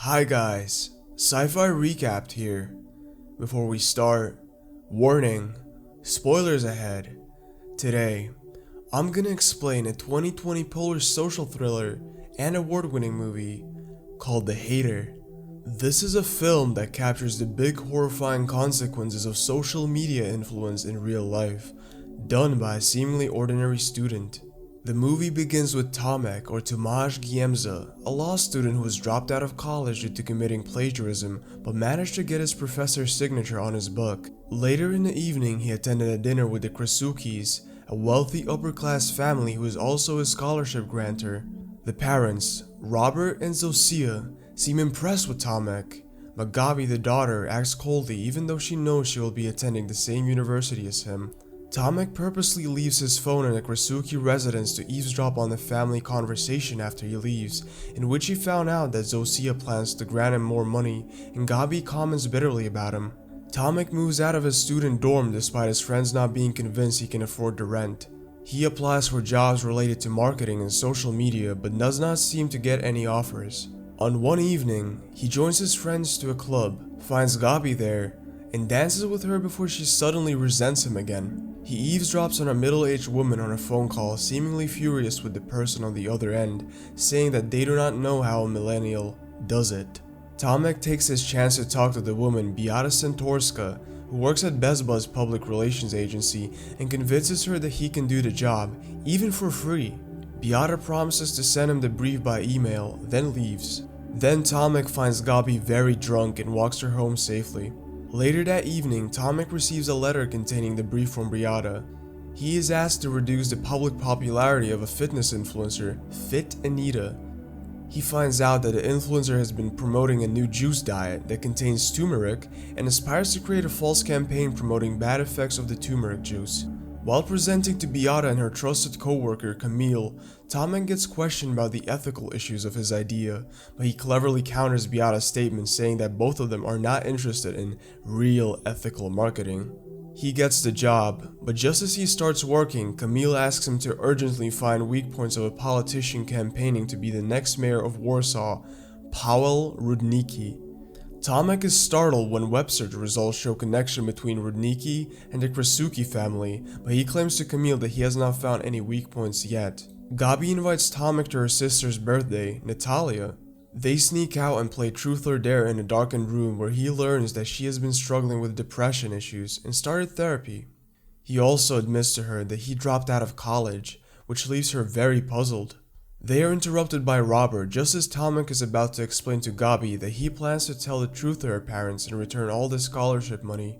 Hi guys, Sci-Fi Recapped here. Before we start, warning, spoilers ahead. Today, I'm gonna explain a 2020 Polish social thriller and award-winning movie called The Hater. This is a film that captures the big horrifying consequences of social media influence in real life, done by a seemingly ordinary student. The movie begins with Tomek, or Tomasz Giemza, a law student who was dropped out of college due to committing plagiarism but managed to get his professor's signature on his book. Later in the evening, he attended a dinner with the Krasukis, a wealthy upper-class family who is also a scholarship grantor. The parents, Robert and Zofia, seem impressed with Tomek, but Gabi, the daughter, acts coldly even though she knows she will be attending the same university as him. Tomek purposely leaves his phone in the Krasuki residence to eavesdrop on the family conversation after he leaves, in which he found out that Zofia plans to grant him more money, and Gabi comments bitterly about him. Tomek moves out of his student dorm despite his friends not being convinced he can afford the rent. He applies for jobs related to marketing and social media but does not seem to get any offers. On one evening, he joins his friends to a club, finds Gabi there, and dances with her before she suddenly resents him again. He eavesdrops on a middle-aged woman on a phone call, seemingly furious with the person on the other end, saying that they do not know how a millennial does it. Tomek takes his chance to talk to the woman Beata Santorska, who works at Bezba's public relations agency, and convinces her that he can do the job, even for free. Beata promises to send him the brief by email, then leaves. Then Tomek finds Gabi very drunk and walks her home safely. Later that evening, Tomek receives a letter containing the brief from Beata. He is asked to reduce the public popularity of a fitness influencer, Fit Anita. He finds out that the influencer has been promoting a new juice diet that contains turmeric and aspires to create a false campaign promoting bad effects of the turmeric juice. While presenting to Beata and her trusted co-worker Camille, Tomek gets questioned about the ethical issues of his idea, but he cleverly counters Beata's statement saying that both of them are not interested in real ethical marketing. He gets the job, but just as he starts working, Camille asks him to urgently find weak points of a politician campaigning to be the next mayor of Warsaw, Paweł Rudnicki. Tomek is startled when web search results show connection between Rudnicki and the Krasuki family, but he claims to Camille that he has not found any weak points yet. Gabi invites Tomek to her sister's birthday, Natalia. They sneak out and play Truth or Dare in a darkened room where he learns that she has been struggling with depression issues and started therapy. He also admits to her that he dropped out of college, which leaves her very puzzled. They are interrupted by Robert just as Tomek is about to explain to Gabi that he plans to tell the truth to her parents and return all the scholarship money.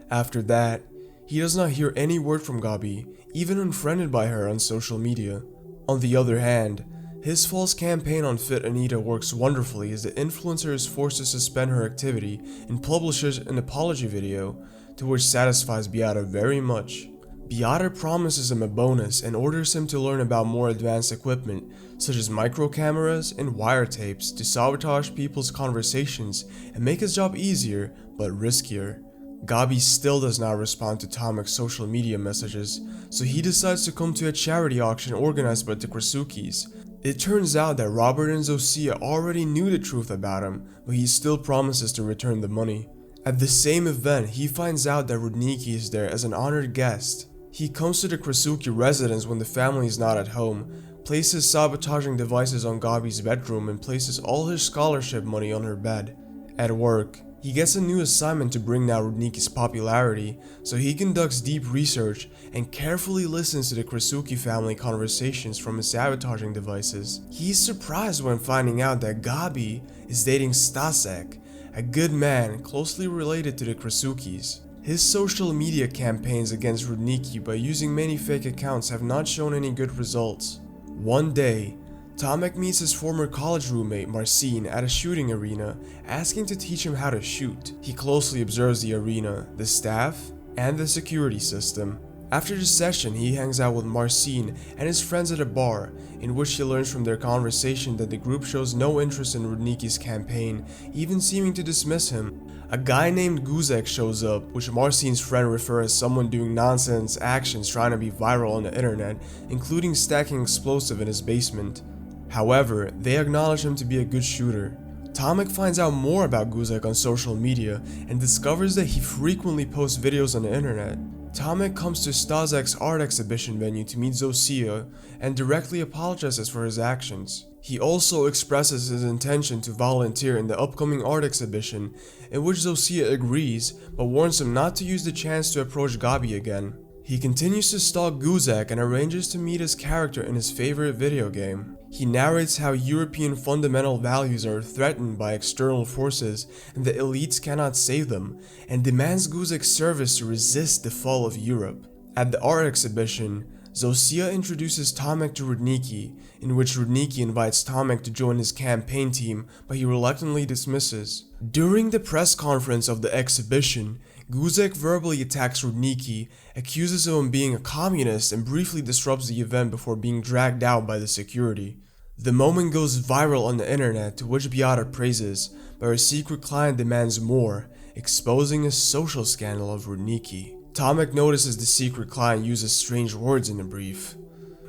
After that, he does not hear any word from Gabi, even unfriended by her on social media. On the other hand, his false campaign on Fit Anita works wonderfully as the influencer is forced to suspend her activity and publishes an apology video, to which satisfies Beata very much. Beata promises him a bonus and orders him to learn about more advanced equipment, such as micro cameras and wiretaps, to sabotage people's conversations and make his job easier but riskier. Gabi still does not respond to Tomek's social media messages, so he decides to come to a charity auction organized by the Krasukis. It turns out that Robert and Zofia already knew the truth about him, but he still promises to return the money. At the same event, he finds out that Rudnicki is there as an honored guest. He comes to the Krasuki residence when the family is not at home, places sabotaging devices on Gabi's bedroom, and places all his scholarship money on her bed. At work, he gets a new assignment to bring down Rudnicki's popularity, so he conducts deep research and carefully listens to the Krasuki family conversations from his sabotaging devices. He's surprised when finding out that Gabi is dating Stasek, a good man closely related to the Krasukis. His social media campaigns against Rudnicki by using many fake accounts have not shown any good results. One day, Tomek meets his former college roommate Marcin at a shooting arena, asking to teach him how to shoot. He closely observes the arena, the staff, and the security system. After the session, he hangs out with Marcin and his friends at a bar, in which he learns from their conversation that the group shows no interest in Rudnicki's campaign, even seeming to dismiss him. A guy named Guzek shows up, which Marcin's friend refers as someone doing nonsense actions trying to be viral on the internet, including stacking explosive in his basement. However, they acknowledge him to be a good shooter. Tomek finds out more about Guzek on social media and discovers that he frequently posts videos on the internet. Tomek comes to Stazek's art exhibition venue to meet Zosia and directly apologizes for his actions. He also expresses his intention to volunteer in the upcoming art exhibition, in which Zosia agrees but warns him not to use the chance to approach Gabi again. He continues to stalk Guzek and arranges to meet his character in his favorite video game. He narrates how European fundamental values are threatened by external forces and the elites cannot save them, and demands Guzek's service to resist the fall of Europe. At the art exhibition, Zosia introduces Tomek to Rudniki, in which Rudniki invites Tomek to join his campaign team, but he reluctantly dismisses. During the press conference of the exhibition, Guzek verbally attacks Rudniki, accuses him of being a communist, and briefly disrupts the event before being dragged out by the security. The moment goes viral on the internet, to which Beata praises, but her secret client demands more, exposing a social scandal of Rudniki. Tomek notices the secret client uses strange words in the brief.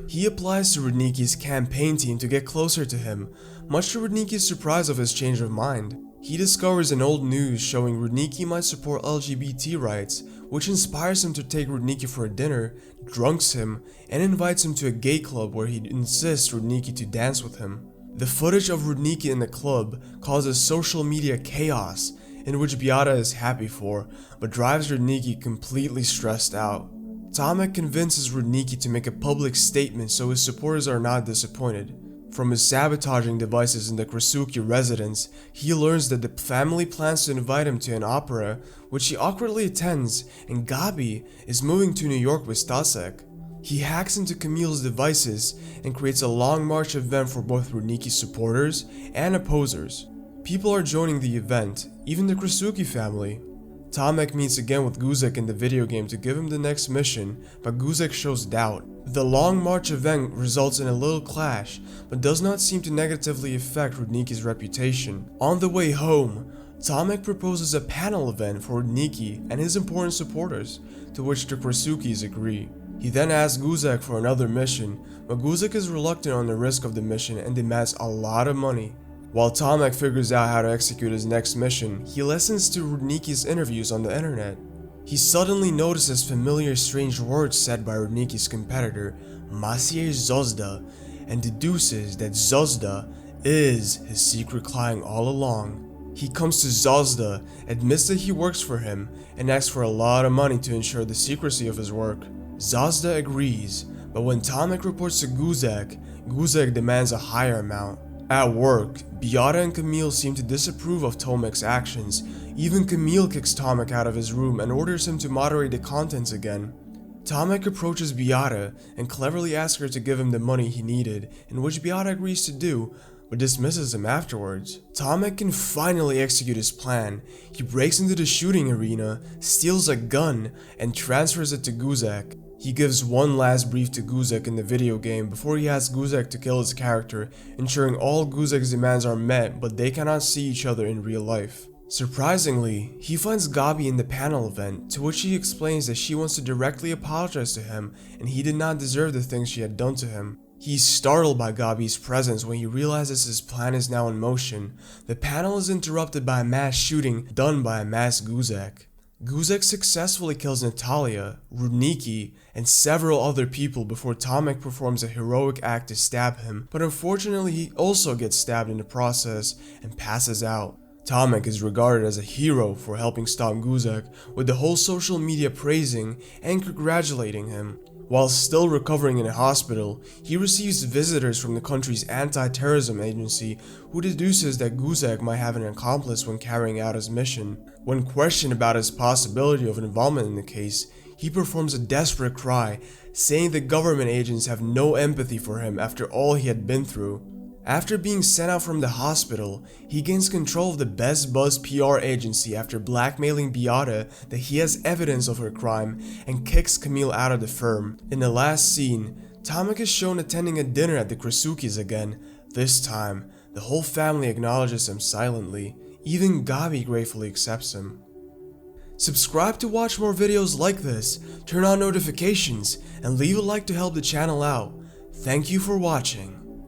He applies to Rudniki's campaign team to get closer to him, much to Rudniki's surprise of his change of mind. He discovers an old news showing Rudniki might support LGBT rights, which inspires him to take Rudniki for a dinner, drunks him, and invites him to a gay club where he insists Rudniki to dance with him. The footage of Rudniki in the club causes social media chaos, in which Beata is happy for, but drives Rudniki completely stressed out. Tomek convinces Rudniki to make a public statement so his supporters are not disappointed. From his sabotaging devices in the Krasuki residence, he learns that the family plans to invite him to an opera, which he awkwardly attends, and Gabi is moving to New York with Stasek. He hacks into Camille's devices and creates a long march event for both Rudniki's supporters and opposers. People are joining the event, even the Krasuki family. Tomek meets again with Guzek in the video game to give him the next mission, but Guzek shows doubt. The Long March event results in a little clash, but does not seem to negatively affect Rudniki's reputation. On the way home, Tomek proposes a panel event for Rudniki and his important supporters, to which the Krasukis agree. He then asks Guzek for another mission, but Guzek is reluctant on the risk of the mission and demands a lot of money. While Tomek figures out how to execute his next mission, he listens to Rudniki's interviews on the internet. He suddenly notices familiar strange words said by Rudniki's competitor, Maciej Zozda, and deduces that Zozda is his secret client all along. He comes to Zozda, admits that he works for him, and asks for a lot of money to ensure the secrecy of his work. Zozda agrees, but when Tomek reports to Guzek, Guzek demands a higher amount. At work, Beata and Camille seem to disapprove of Tomek's actions. Even Camille kicks Tomek out of his room and orders him to moderate the contents again. Tomek approaches Beata and cleverly asks her to give him the money he needed, in which Beata agrees to do, but dismisses him afterwards. Tomek can finally execute his plan. He breaks into the shooting arena, steals a gun, and transfers it to Guzek. He gives one last brief to Guzek in the video game before he asks Guzek to kill his character, ensuring all Guzek's demands are met but they cannot see each other in real life. Surprisingly, he finds Gabi in the panel event, to which he explains that she wants to directly apologize to him and he did not deserve the things she had done to him. He's startled by Gabi's presence when he realizes his plan is now in motion. The panel is interrupted by a mass shooting done by a masked Guzek. Guzek successfully kills Natalia, Rudniki, and several other people before Tomek performs a heroic act to stab him, but unfortunately he also gets stabbed in the process and passes out. Tomek is regarded as a hero for helping stop Guzek, with the whole social media praising and congratulating him. While still recovering in a hospital, he receives visitors from the country's anti-terrorism agency who deduces that Guzek might have an accomplice when carrying out his mission. When questioned about his possibility of involvement in the case, he performs a desperate cry, saying the government agents have no empathy for him after all he had been through. After being sent out from the hospital, he gains control of the Best Buzz PR agency after blackmailing Beata that he has evidence of her crime and kicks Camille out of the firm. In the last scene, Tomek is shown attending a dinner at the Krasukis again. This time, the whole family acknowledges him silently. Even Gabi gratefully accepts him. Subscribe to watch more videos like this, turn on notifications, and leave a like to help the channel out. Thank you for watching.